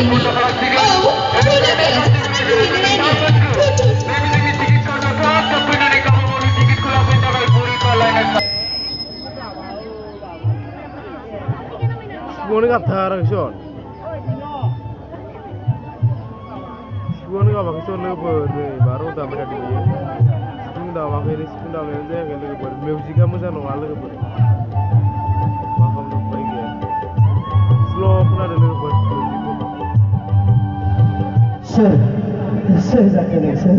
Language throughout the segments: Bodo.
Gua nggak tahu Raksyon. Gua nggak pakai soal baru udah mereka di sini. Sudah pakai ini, sudah pakai ini, kalau ber musiknya masa normal lagi ber. Makam lu baik ya. Slow pun ada lagi ber musik. Sir, zakanya sir.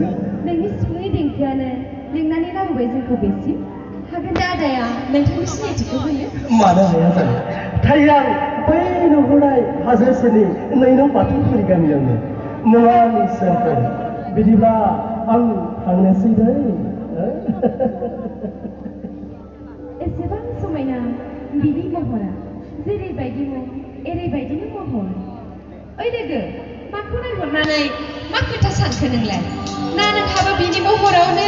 Nengni semua dengkiana, nengani lalu bezengku besi. Hagen ada ya, nengkau sih cukup ya. Mana ya sir? Thayang, bai nuhunai hasil seni, nengno patu puri kami yang ni. Muani sir, bidiba ang nasi dari. Esebaं समायना बिनि महरा जेरैबायदि एरैबायदिनो महर ओइ लोगो माखौ नायहरनानै मा खोथा सानखो नोंलाय ना नोंहाबो बिनि महरावनो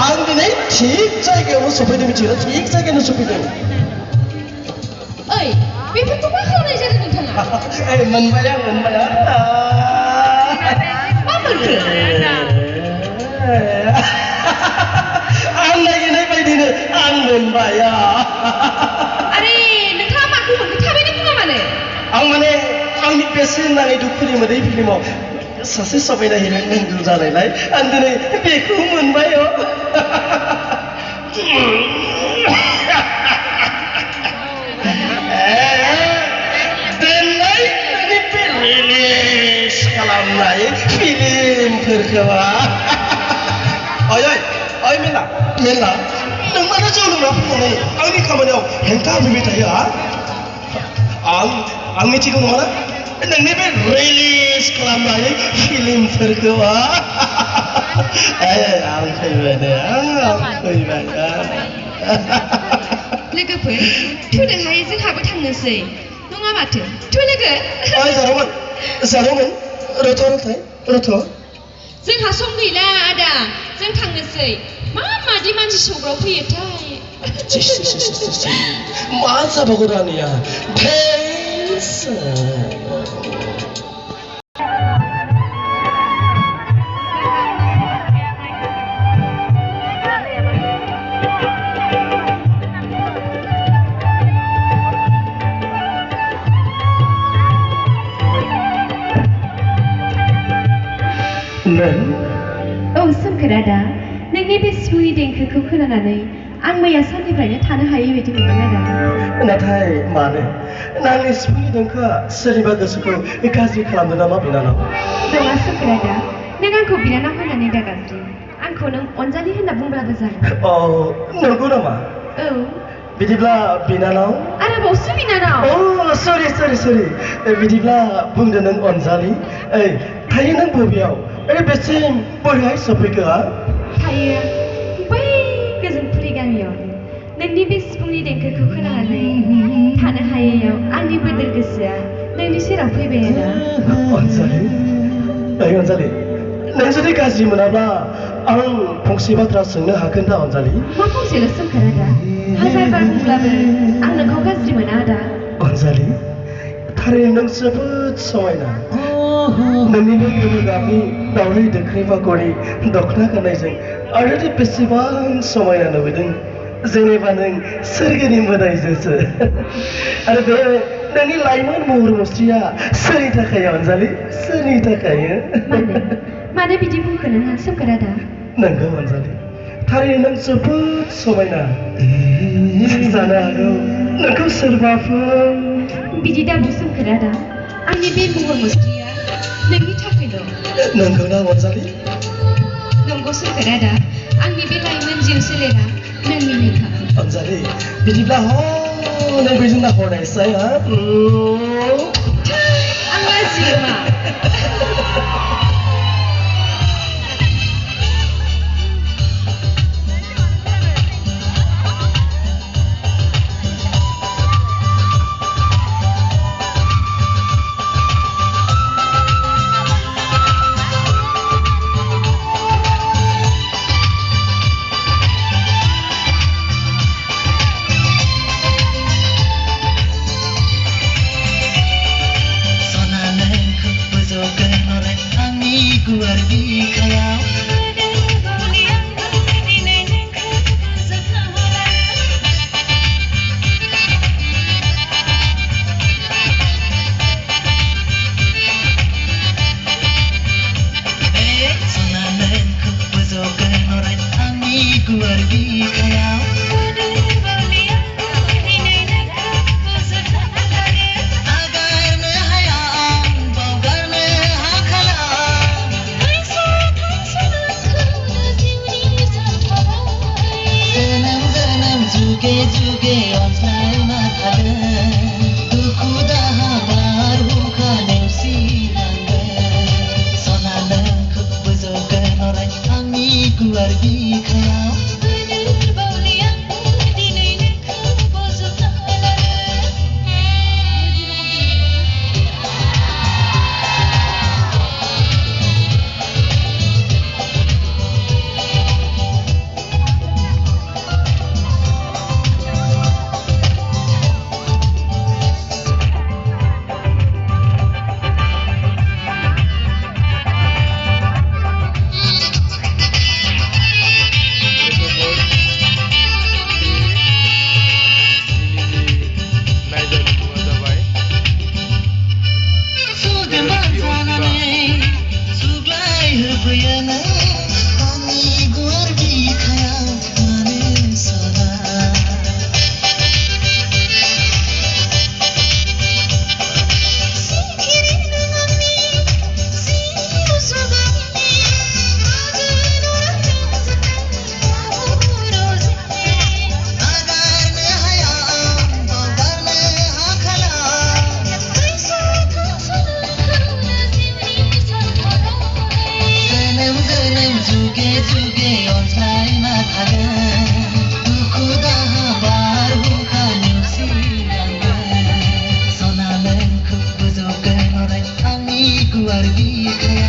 आं दिनै थिग जायगायावनो सफैदों मिथिगौ थिग जायगायावनो सफैदों ओइ बेफोरखौ मा खालामनाय जादों नोंथाङा मोनबाय मा मोनखो आं नागिरनाय बायदिनो आं मोनबाय आरे नोंथाङा माखौ मोनखो थाबैनो बुङा मानो आं माने आंनि बेसेन नाङै दुखुनि मोदै फिल्माव सासे समायना हिर'इन नांगौ जानायलाय आं दिनै बेखौ मोनबाय दोननाय नोंनि बे रिलिज खालामनाय फिल्मफोरखौ ओइ मेला नों मानो जौ लोंना फैनानै आंनि खामानियाव हेंथा होफैबाय थायो आं मिथिगौ नङा नोंनि बे रिलिज खालामनाय फिल्मफोरखौ आं फैबाय दे आं फैबाय लोगोफोर थुदोंहाय जोंहाबो थांनोसै नङा माथो थु लोगो जागौमोन रथ' जोंहा सम गैला आदा जों थांनोसै मादि मानसि सौग्राव फैयोथाय मा जाबावगौ रानिया सोमखोर आदा नोंनि बे सिफुंनि देंखोखौ खोनानानै आं मैया साननिफ्रायनो थानो हायै बायदि मोनदों आदा नाथाय मानो आंनि सिफुंनि देंखोआ सोरनिबा गोसोखौ गाज्रि खालामदों नामा बिनानाव नङा सोमखोर आदा नों आंखौ बिनानाव होननानै दा गाज्रि आंखौ नों अनजालि होनना बुंब्लाबो जागोन नंगौ नामा बिदिब्ला बिनानाव आरोबावसो बिनानाव सरि बिदिब्ला बुंदो नों अनजालि थायो नों बबेयाव बेसिम बोरैहाय सफैखो थायो बै गोजोनपुरि गामियाव नोंनि बे सिफुंनि देंखोखौ खोनानानै थानो हायैयाव आंनि बोदोर गोसोआ नोंनि सेराव फैबाय आदा अनजालि नों जुदि गाज्रि मोनाब्ला आं फंसे बाथ्रा सोंनो हागोन ना अनजालि मा फंसेल' सोंखोर आदा हाजार बार बुंब्लाबो आं नोंखौ गाज्रि मोना आदा अनजालि थारैनो नों जोबोद समायना नोंनि बे गोमो गाबनि दावदै दोख्रि फाखुरि दख'ना गाननायजों आरो बेसेबां समायना नुबोदों जेनेबा नों सोरगोनि मोदायजोसो आरो बे नोंनि लाइमोन महर मुस्रिया सोरनि थाखाय अनजालि सोरनि थाखाय मानो बिदि बुंखो नोंहा सोमखोर आदा नंगौ अनजालि थारैनो नों जोबोद समायना जानो हागौ नोंखौ सोरबाफोर बिदि दाबु सोमखोर आदा आंनि बे महर मुस्रिया नोंनि थाखायल' नंगौ ना अनजालि नंगौ सोमखोर आदा आंनि बे लाइमोन जिउ सोलेरा नोंनिनोखा अनजालि बिदिब्ला हनै बेजों नाहरनायसै आं लाजियो मा जुगे जुगे अनज्लायना थागोन दुखु दाहा बारहुंखा नेवसिलांगोन सना नोंखौ बोजबगोन अराय आंनि गुवार बिखायाव You are